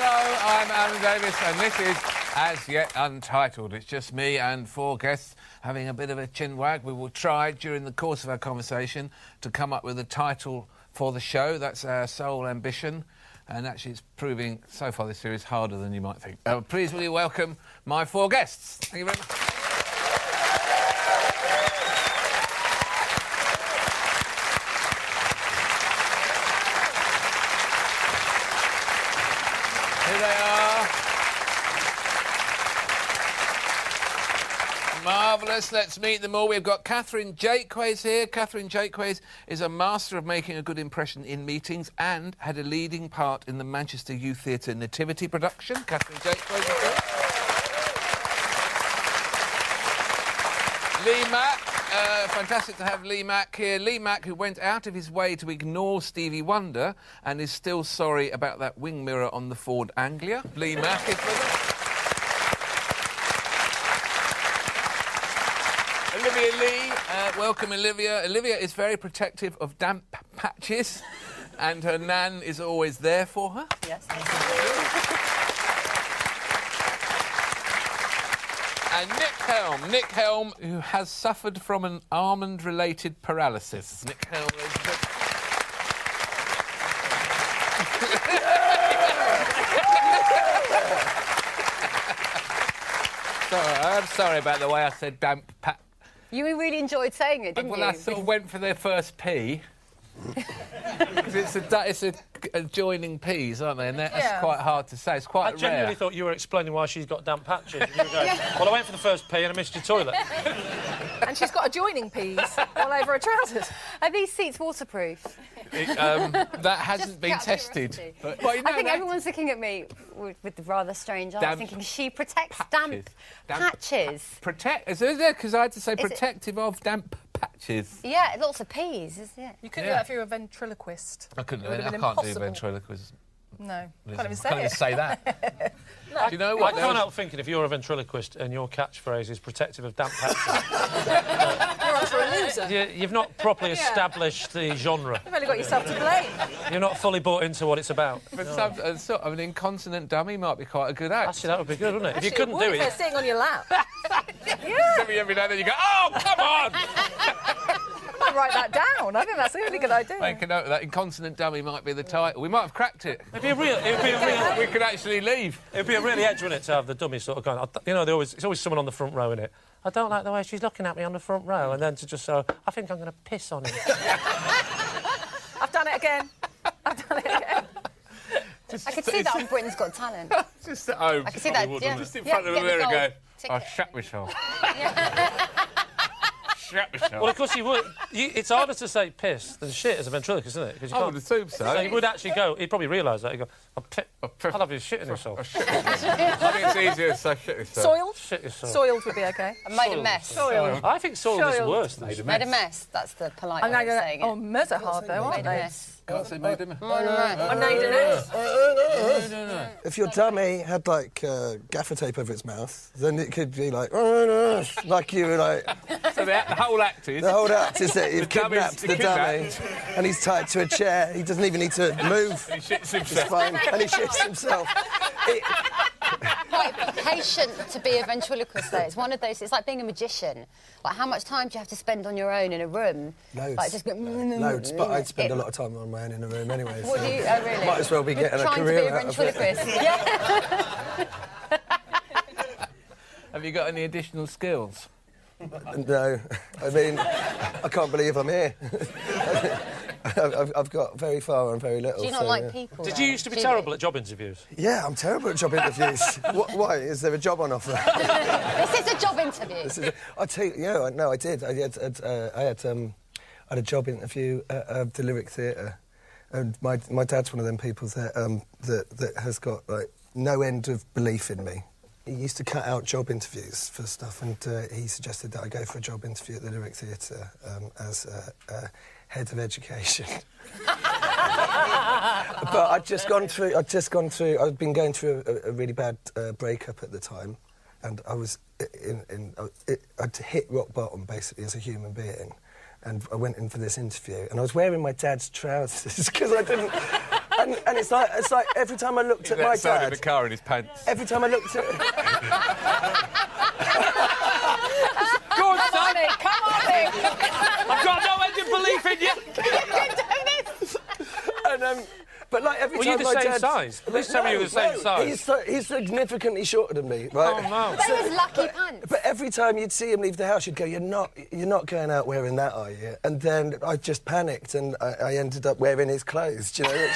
Hello, I'm Alan Davies, and this is As Yet Untitled. It's just me and four guests having a bit of a chinwag. We will try, during the course of our conversation, to come up with a title for the show. That's our sole ambition. And actually, it's proving, so far this series, harder than you might think. Please will you welcome my four guests. Thank you very much. Here they are. Marvellous. Let's meet them all. We've got Katherine Jakeways here. Katherine Jakeways is a master of making a good impression in meetings and had a leading part in the Manchester Youth Theatre Nativity production. Katherine Jakeways is here. Lee Mack. Fantastic to have Lee Mack here. Lee Mack, who went out of his way to ignore Stevie Wonder and is still sorry about that wing mirror on the Ford Anglia. Lee Mack is with us. Olivia Lee, welcome Olivia. Olivia is very protective of damp patches and her nan is always there for her. Yes. And Nick Helm, who has suffered from an almond-related paralysis. Nick Helm, ladies and gentlemen. I'm sorry about the way I said damp pat. You really enjoyed saying it, didn't you? Well, I sort of went for their first P. Because it's adjoining P's, aren't they? And that's quite hard to say. It's quite rare. I genuinely thought you were explaining why she's got damp patches. And you were going, well, I went for the first P and I missed your toilet. And she's got adjoining peas all over her trousers. Are these seats waterproof? That hasn't been tested. But, well, you know, I think everyone's looking at me with rather strange eyes, thinking she protects damp patches. Is there? Because I had to say protective of damp patches. Yeah, lots of peas, isn't it? You couldn't do that if you were a ventriloquist. I couldn't. It I been can't do impossible. ventriloquism. No, Can't can't even even say that. No. Do you know what? I can't help thinking if you're a ventriloquist and your catchphrase is protective of damp patches. You're on for a loser. You've not properly established the genre. You've only got yourself to blame. You're not fully bought into what it's about. But sort of an incontinent dummy might be quite a good act. Actually, that would be good, wouldn't it? Actually, if you couldn't it would do if they're it... sitting on your lap. Every now and then you go, oh, come on! I might write that down. I think that's a really good idea. Make a note of that. Incontinent dummy might be the title. We might have cracked it. It'd be a real... We could actually leave. It'd be a really edge, wouldn't it, to have the dummy sort of going... You know, it's always someone on the front row, innit? I don't like the way she's looking at me on the front row, and then to just say, I think I'm going to piss on him. I've done it again. I could see that on Britain's Got Talent. Just at home. I can see that, yeah. Just in front of the mirror and go, I'll shut myself. Shut myself. Well, of course you would. It's harder to say piss than shit as a ventriloquist, isn't it? Because you I can't... would assume so. So you would actually go... He'd probably realise that. He'd go, I'll have you shitting yourself. I think it's easier to say shit yourself. Soiled? Shit yourself. Soiled would be OK. I made a mess. Soiled. I think soiled is worse than Made a mess. That's the polite I'm way of going saying to... it. Oh, mess are hard, though, aren't Made a they? mess. Can't say made him. I made a mess. If your dummy had, like, gaffer tape over its mouth, then it could be like... like you were like... So the whole act is... The whole act is that you've kidnapped the dummy kidnapped. and he's tied to a chair. He doesn't even need to move. He shits It's himself. fine. And he shits himself. Quite patient to be a ventriloquist, though. It's one of those... It's like being a magician. Like, how much time do you have to spend on your own in a room? Loads. Like, just go... Loads, but I'd spend a lot of time on my own in a room anyway. What so do you... Oh, really? Might as well be getting a Trying career to be a out of it. ventriloquist. Yeah. Have you got any additional skills? No. I mean, I can't believe I'm here. I've got very far and very little. Do you not like people? Did you used to be terrible at job interviews? Yeah, I'm terrible at job interviews. Why? Is there a job on offer? This is a job interview. I tell you, yeah, no, I did. I had a job interview at the Lyric Theatre, and my dad's one of them people that has got like no end of belief in me. He used to cut out job interviews for stuff, and he suggested that I go for a job interview at the Lyric Theatre as head of education. But I'd been going through a really bad breakup at the time, and I was I'd hit rock bottom basically as a human being, and I went in for this interview, and I was wearing my dad's trousers because I And it's like every time I looked at my Outside in dad... the car in his pants. Every time I looked at... Go on, son! Come on, Nick. I've got no end of belief in you! And, but like every Were time you the my same dad... size? Please tell me you were the same size. He's significantly shorter than me, right? Oh, no. Those lucky pants. But every time you'd see him leave the house, you'd go, you're not going out wearing that, are you? And then I just panicked and I ended up wearing his clothes, do you know,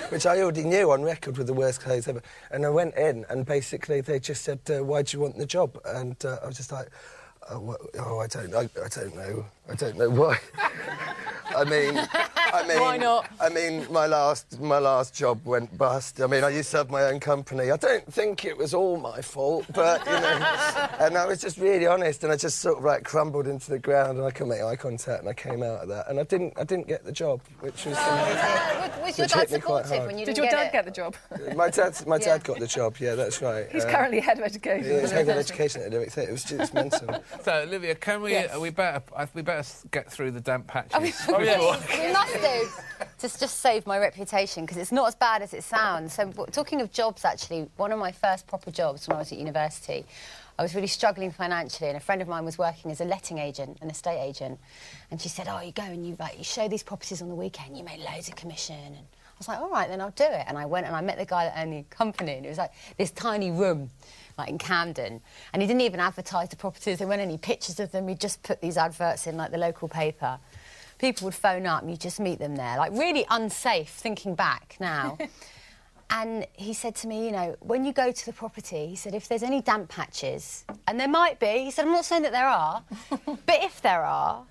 which I already knew on record were the worst clothes ever. And I went in and basically they just said, why do you want the job? And I was just like, I don't know why. I mean, Why not? I mean, my last job went bust. I mean, I used to have my own company. I don't think it was all my fault, but you know. And I was just really honest, and I just sort of like crumbled into the ground, and I couldn't make eye contact, and I came out of that, and I didn't get the job, which was. Was your dad supportive when you Did didn't your dad it? get the job? My dad got the job. Yeah, that's right. He's currently head of education. Yeah, he's head of education at Davies. It was just mental. So, Olivia, can we... Yes. we better get through the damp patches. We must do. Just save my reputation, because it's not as bad as it sounds. So, talking of jobs, actually, one of my first proper jobs when I was at university, I was really struggling financially, and a friend of mine was working as a letting agent, an estate agent, and she said, oh, you go and you show these properties on the weekend, you make loads of commission. And I was like, all right, then I'll do it. And I went and I met the guy that owned the company, and it was like this tiny room, like in Camden, and he didn't even advertise the properties. There weren't any pictures of them. He'd just put these adverts in, like, the local paper. People would phone up and you'd just meet them there, like, really unsafe, thinking back now. And he said to me, you know, when you go to the property, he said, if there's any damp patches, and there might be, he said, I'm not saying that there are, but if there are,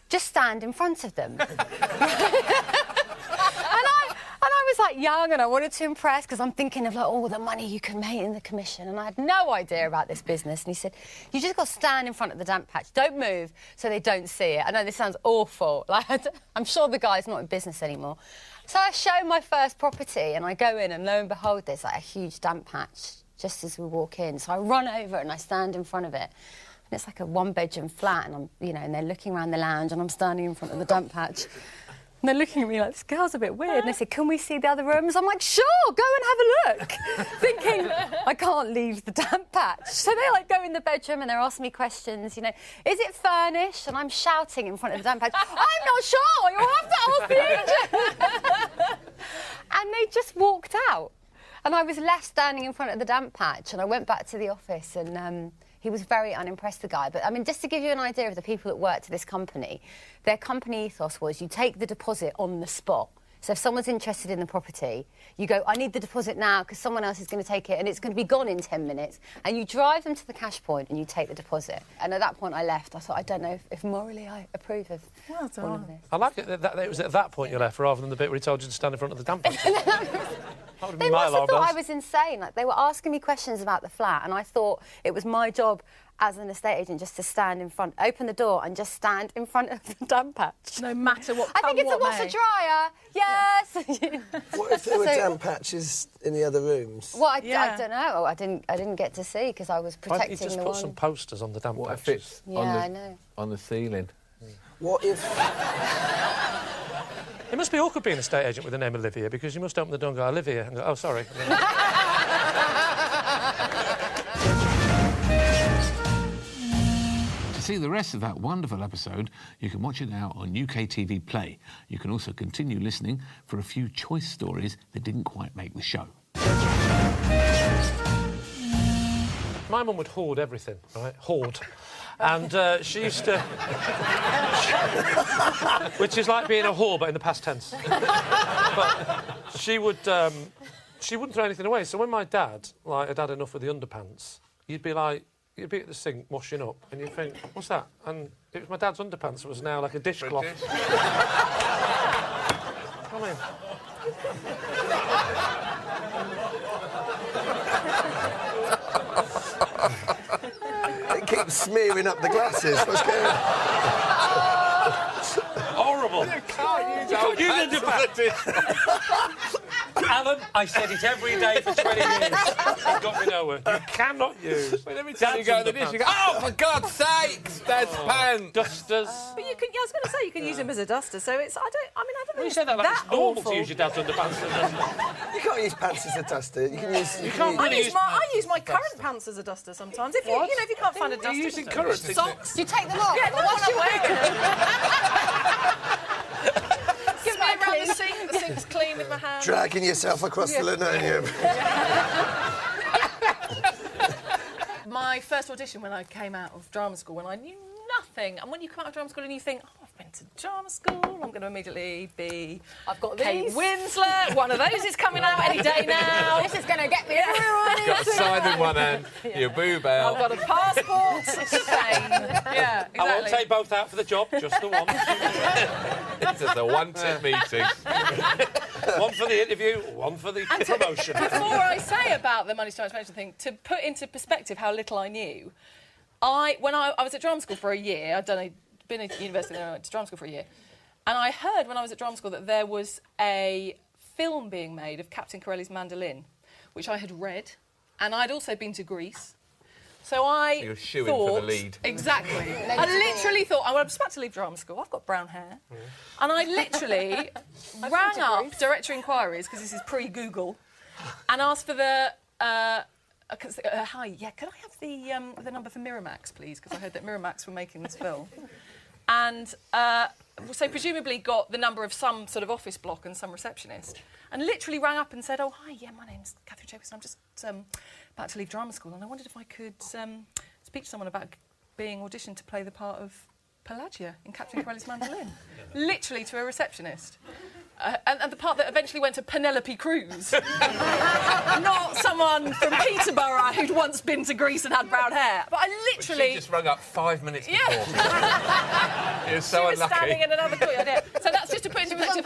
just stand in front of them. And I was like young and I wanted to impress, because I'm thinking of like all the money you can make in the commission, and I had no idea about this business. And he said, you just got to stand in front of the damp patch, don't move so they don't see it. I know this sounds awful, like I'm sure the guy's not in business anymore. So I show my first property and I go in, and lo and behold, there's like a huge damp patch just as we walk in. So I run over and I stand in front of it. And it's like a one-bedroom flat, and I'm, you know, and they're looking around the lounge and I'm standing in front of the damp patch. And they're looking at me like, this girl's a bit weird. And they said, can we see the other rooms? I'm like, sure, go and have a look. Thinking, I can't leave the damp patch. So they like go in the bedroom and they're asking me questions, you know, is it furnished? And I'm shouting in front of the damp patch, I'm not sure, you'll have to ask the agent. And they just walked out. And I was left standing in front of the damp patch, and I went back to the office, and he was very unimpressed, the guy. But, I mean, just to give you an idea of the people that worked at this company, their company ethos was you take the deposit on the spot. So if someone's interested in the property, you go, I need the deposit now because someone else is going to take it and it's going to be gone in 10 minutes. And you drive them to the cash point and you take the deposit. And at that point I left. I thought, I don't know if morally I approve of all of this. I like it that it was at that point you left, rather than the bit where he told you to stand in front of the damp patch. They must have thought I was insane. Like, they were asking me questions about the flat, and I thought it was my job as an estate agent just to stand in front, open the door and just stand in front of the damp patch. No matter what. I think it's a washer dryer. Yes. What if there were damp patches in the other rooms? Well, I don't know. I didn't get to see because I was Why protecting don't you just the put one. some posters on the damp What if patches? it's I know. on the ceiling? What if... It must be awkward being an estate agent with the name Olivia, because you must open the door and go, Olivia, and go, oh, sorry. To see the rest of that wonderful episode, you can watch it now on UK TV Play. You can also continue listening for a few choice stories that didn't quite make the show. My mum would hoard everything, right? Hoard. And she used to... which is like being a whore, but in the past tense. But she wouldn't throw anything away. So when my dad, like, had had enough of the underpants, you'd be at the sink washing up, and you'd think, what's that? And it was my dad's underpants. It was now like a dishcloth. Come in. It keeps smearing up the glasses. What's going on? Horrible. You can't use underpants. Alan, I said it every day for 20 years. It got me nowhere. You cannot use. But every time you go in the dish, you go, oh, for God's sakes, that's pants. Dusters. But you can. Yeah, I was going to say you can use them as a duster. So it's. I don't You think said it's that like it's normal awful. to use your dad's underpants. You can't use pants as a duster. You can use. You can't I really use use I use my current pants as a duster sometimes. If you, What? if you can't find a duster, You're using current socks. You take them off. Yeah, not Wash when I'm your wearing them. Give me around the sink. The sink's clean with my hands. Dragging yourself across the linoleum. My first audition when I came out of drama school, when I knew nothing, and when you come out of drama school and you think, oh, I've been to drama school, I'm going to immediately be I've got Kate these. Winslet. One of those is coming out any day now. This is going to get me everywhere. You've got a sign in one hand, your boob out. I've got a passport. It's insane. Yeah, exactly. I won't take both out for the job, just the one. This is a one-tip meeting. One for the interview, one for the promotion. Before I say about the money to mention thing, to put into perspective how little I knew, when I was at drama school for a year, been at university and then I went to drama school for a year, and I heard when I was at drama school that there was a film being made of Captain Corelli's Mandolin, which I had read, and I'd also been to Greece. So You were shoo-in for the lead. Exactly. I literally thought, I was about to leave drama school, I've got brown hair. And I literally rang up director inquiries, because this is pre-Google, and asked for the... hi, yeah, could I have the number for Miramax, please? Because I heard that Miramax were making this film. And so presumably got the number of some sort of office block and some receptionist. And literally rang up and said, oh, hi, yeah, my name's Katherine Jakeways, and I'm just about to leave drama school, and I wondered if I could speak to someone about being auditioned to play the part of Pelagia in Captain Corelli's Mandolin. Literally to a receptionist. And the part that eventually went to Penelope Cruz. Not someone from Peterborough who'd once been to Greece and had brown hair. But I literally... She just rung up 5 minutes before. You're so she was unlucky. standing in another corner. Yeah. So that's just to put into perspective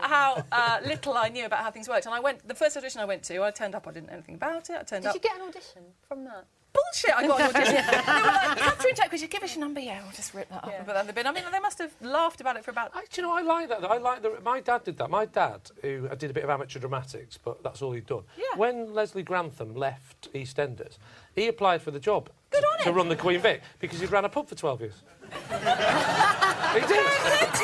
how little I knew about how things worked. And I went, the first audition I went to, I turned up, I didn't know anything about it. Did you get an audition from that? Bullshit, I got an audition. They were like, Katherine Jakeways, you give us your number, yeah, we'll just rip that up and put that in the bin. I mean, they must have laughed about it for about... Do you know, I like that. I like my dad did that. My dad, who did a bit of amateur dramatics, but that's all he'd done. Yeah. When Leslie Grantham left EastEnders, he applied for the job to him. run the Queen Vic because he'd ran a pub for 12 years. He did.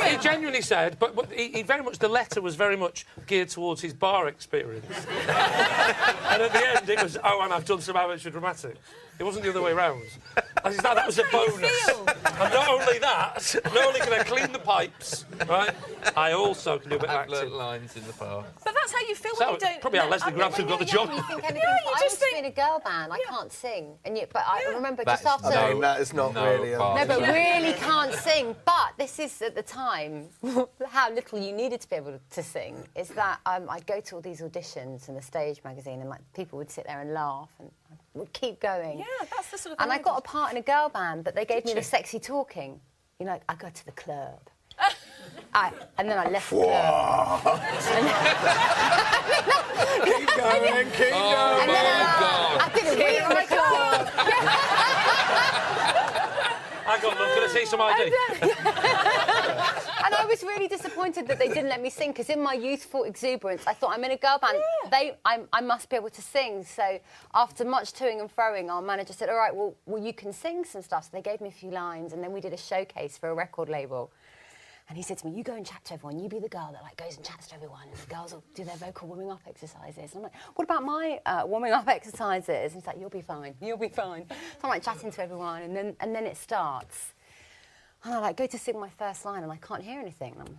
He genuinely said, but he very much, the letter was very much geared towards his bar experience. And at the end it was, oh, and I've done some amateur dramatics. It wasn't the other way round. That was a bonus. And not only that, not only can I clean the pipes, right, I also can do a bit of I've learnt acting. lines in the past. But that's how you feel So, when you don't... probably how Leslie Grantham got the job. You think anything, you I just used to be think- in a girl band. I can't sing, but I remember That's just after. I mean, that is not really... part No, of but it. really can't sing. But this is, at the time, how little you needed to be able to sing, is that I'd go to all these auditions in the stage magazine and, like, people would sit there and laugh and I would keep going. Yeah, that's the sort of... And I got a part in a girl band, but they gave me the sexy talking. You know, I go to the club. And then I left the club. Keep going, keep Oh, going. And then my God. I did a week in the club. I got love, can I see some ID? And I was really disappointed that they didn't let me sing, because in my youthful exuberance, I thought, I'm in a girl band. I must be able to sing. So after much toing and froing, our manager said, all right, well, you can sing some stuff. So they gave me a few lines, and then we did a showcase for a record label. And he said to me, you go and chat to everyone. You be the girl that, like, goes and chats to everyone. And the girls will do their vocal warming up exercises. And I'm like, what about my warming up exercises? And he's like, you'll be fine. You'll be fine. So I'm like chatting to everyone, and then it starts. And I like go to sing my first line, and I can't hear anything. And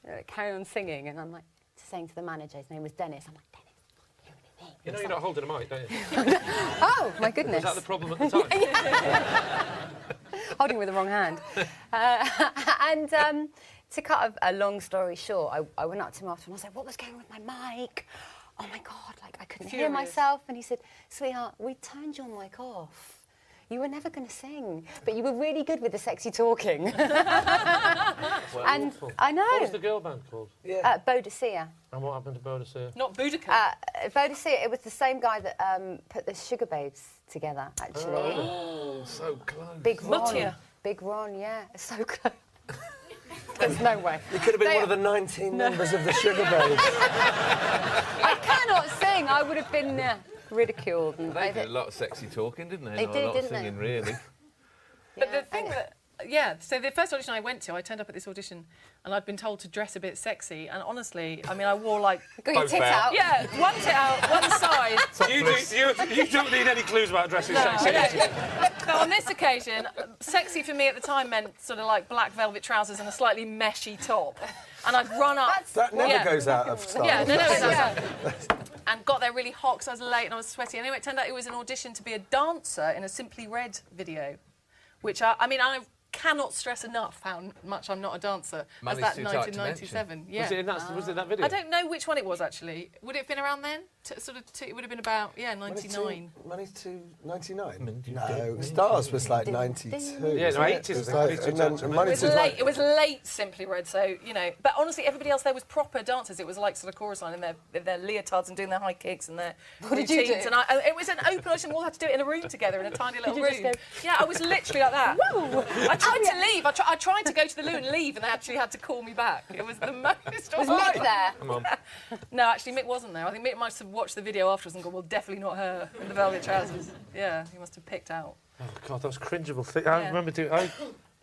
I'm carry on singing, and I'm like saying to the manager, his name was Dennis. I'm like, Dennis, I can't hear anything. You know you're not holding a mic, don't you? Oh my goodness! Was that the problem at the time? Holding with the wrong hand. To cut a long story short, I went up to him after and I was like, what was going on with my mic? Oh my God, like I couldn't hear myself. And he said, sweetheart, we turned your mic off. You were never going to sing, but you were really good with the sexy talking. And Awful. I know. What was the girl band called? Boadicea. And what happened to Boadicea? Not Boudica. Boadicea, it was the same guy that put the Sugar Babes together, actually. Oh, so close. Big Ron. Muttier. Big Ron, yeah. So close. There's no way. You could have been one of the 19 members of the Sugar Babes. I cannot sing. I would have been ridiculed. And They did a lot of sexy talking, didn't they? They Not did, a lot didn't of they? singing, really. But the thing that, so the first audition I went to, I turned up at this audition and I'd been told to dress a bit sexy. And honestly, I mean, I wore like... Got your tits out. Yeah, one tit out, one side. You don't need any clues about dressing sexy. But on this occasion, sexy for me at the time meant sort of like black velvet trousers and a slightly meshy top. And I'd run up... That never goes out of style. Yeah, no, it doesn't. And got there really hot because I was late and I was sweaty. Anyway, it turned out it was an audition to be a dancer in a Simply Red video, which I cannot stress enough how much I'm not a dancer. Money's as that too tight to 1997. Yeah. Was it in that video? I don't know which one it was actually. Would it have been around then? It would have been about 99. Money's to 99? No, Stars was like 92. Yeah, no, 80s. It was like, and then Money's was like... It was late, Simply Red, so, you know. But honestly, everybody else there was proper dancers. It was like sort of chorus line in their leotards and doing their high kicks and their routines. Did you do? And it was an open audition. We all had to do it in a room together, in a tiny little room. Yeah, I was literally like that. Whoa. I tried to leave. I tried to go to the loo and leave, and they actually had to call me back. It was the most... Was Mick there? Come on. No, actually, Mick wasn't there. I think Mick must have watched the video afterwards and gone, well, definitely not her in the velvet trousers. Yeah, he must have picked out. Oh, God, that was cringeable. I remember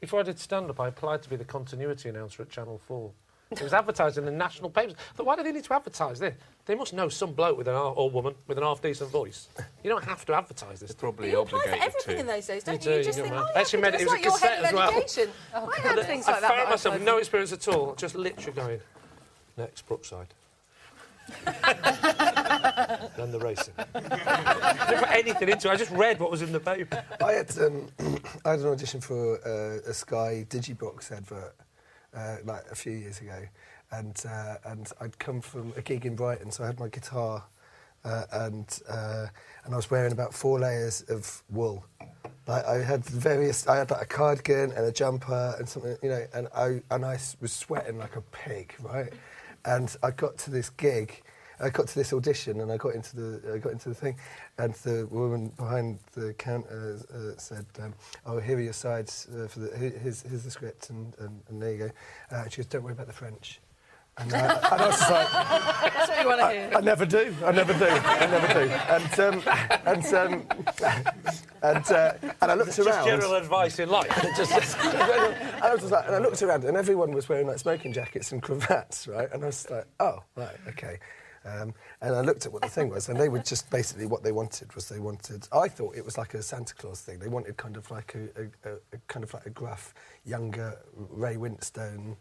before I did stand-up, I applied to be the continuity announcer at Channel 4. It was advertised in the national papers. I thought, why do they need to advertise this? They must know some bloke or woman with an half-decent voice. You don't have to advertise this. Probably You apply for obligated everything to. in those days, don't You you? do, Just you think, know, oh, yeah, actually, it was like a your cassette head as of well. education. I had things like I that. found myself with I no experience at all, just literally going, next, Brookside. Then the racing. I didn't put anything into it, I just read what was in the paper. I had an audition for a Sky Digibox advert like a few years ago, and I'd come from a gig in Brighton, so I had my guitar and I was wearing about 4 layers of wool. Like I had like a cardigan and a jumper and something, you know, and I was sweating like a pig, right? And I got to this gig. I got to this audition and I got into the thing, and the woman behind the counter said, "Oh, here are your sides for here's the script, and there you go." She goes, "Don't worry about the French." And I was just like, That's what you want to hear. I never do. And I looked around. Just general advice in life. I looked around, and everyone was wearing like smoking jackets and cravats, right? And I was like, oh, right, okay. And I looked at what the thing was, and they were just basically what they wanted. I thought it was like a Santa Claus thing. They wanted kind of like a gruff, younger Ray Winstone,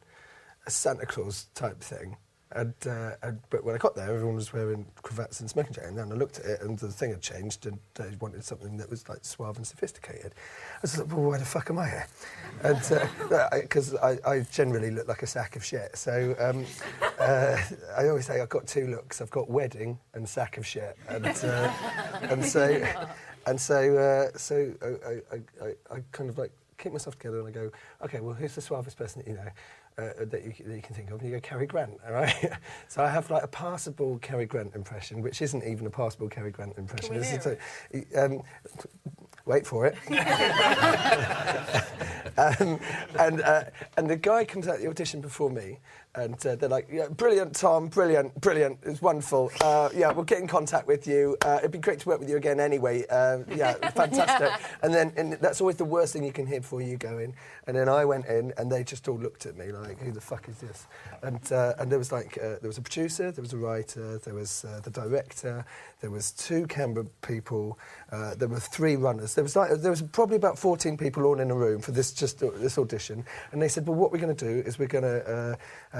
a Santa Claus type thing. But when I got there, everyone was wearing cravats and smoking jackets. And then I looked at it, and the thing had changed, and they wanted something that was like suave and sophisticated. I was like, well, why the fuck am I here? And because I generally look like a sack of shit. So I always say I've got 2 looks. I've got wedding and sack of shit. And so I kind of like keep myself together, and I go, okay, well, who's the suavest person that you know? That you can think of, and you go, Cary Grant, all right? So I have like a passable Cary Grant impression, which isn't even a passable Cary Grant impression. Can we hear it? Wait for it. And the guy comes out the audition before me, and they're like, yeah, brilliant, Tom, brilliant, it's wonderful. Yeah, we'll get in contact with you. It'd be great to work with you again anyway. Yeah, fantastic. And that's always the worst thing you can hear before you go in. And then I went in, and they just all looked at me like, who the fuck is this? And there was like, there was a producer, there was a writer, there was the director, there was 2 camera people, there were 3 runners. There was probably about 14 people all in a room for this audition, and they said, well, what we're going to do is we're going to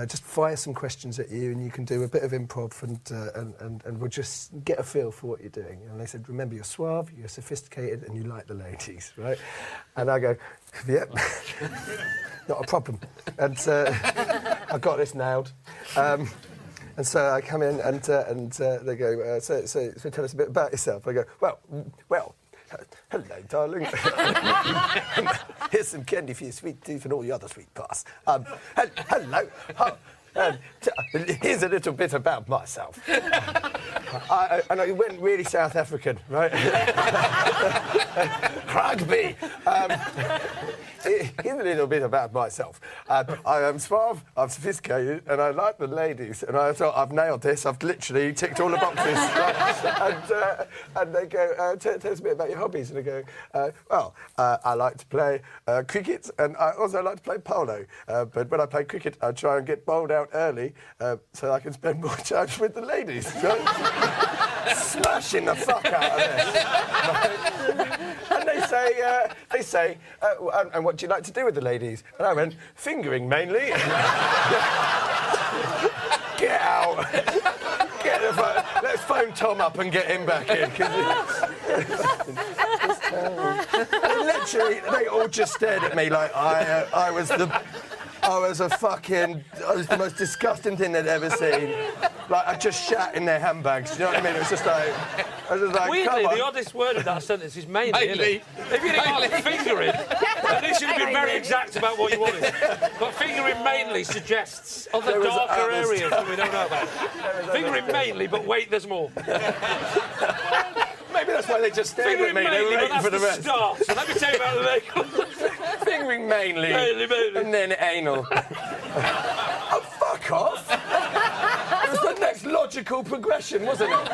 just fire some questions at you, and you can do a bit of improv, and we'll just get a feel for what you're doing. And they said, remember, you're suave, you're sophisticated, and you like the ladies, right? And I go, yep, not a problem. And I got this nailed. And so I come in, and they go, so tell us a bit about yourself. I go, well, hello, darling. Here's some candy for your sweet tooth and all the other sweet parts. Hello. Here's a little bit about myself. And I went really South African, right? Rugby. here's a little bit about myself. I am suave, I'm sophisticated, and I like the ladies. And I thought, I've nailed this. I've literally ticked all the boxes. And they go, tell us a bit about your hobbies. And I go, I like to play cricket, and I also like to play polo. But when I play cricket, I try and get bowled out early so I can spend more time with the ladies. Smashing the fuck out of this. And they say, and what do you like to do with the ladies? And I went, fingering mainly. Get out. Get the phone. Let's phone Tom up and get him back in. Literally, they all just stared at me like I was the most disgusting thing they'd ever seen. Like, I just shat in their handbags. Do you know what I mean? It was just like... Weirdly, the oddest word of that sentence is mainly, isn't it? If you'd have got fingering, at least you'd have been very exact about what you wanted. But fingering mainly suggests other darker areas that we don't know about. Fingering mainly, but wait, there's more. Maybe that's why they just stared at me. They were waiting for the rest. Start. So let me tell you about the makeup. Fingering mainly. And then anal. Oh, fuck off! It was the next logical progression, wasn't it?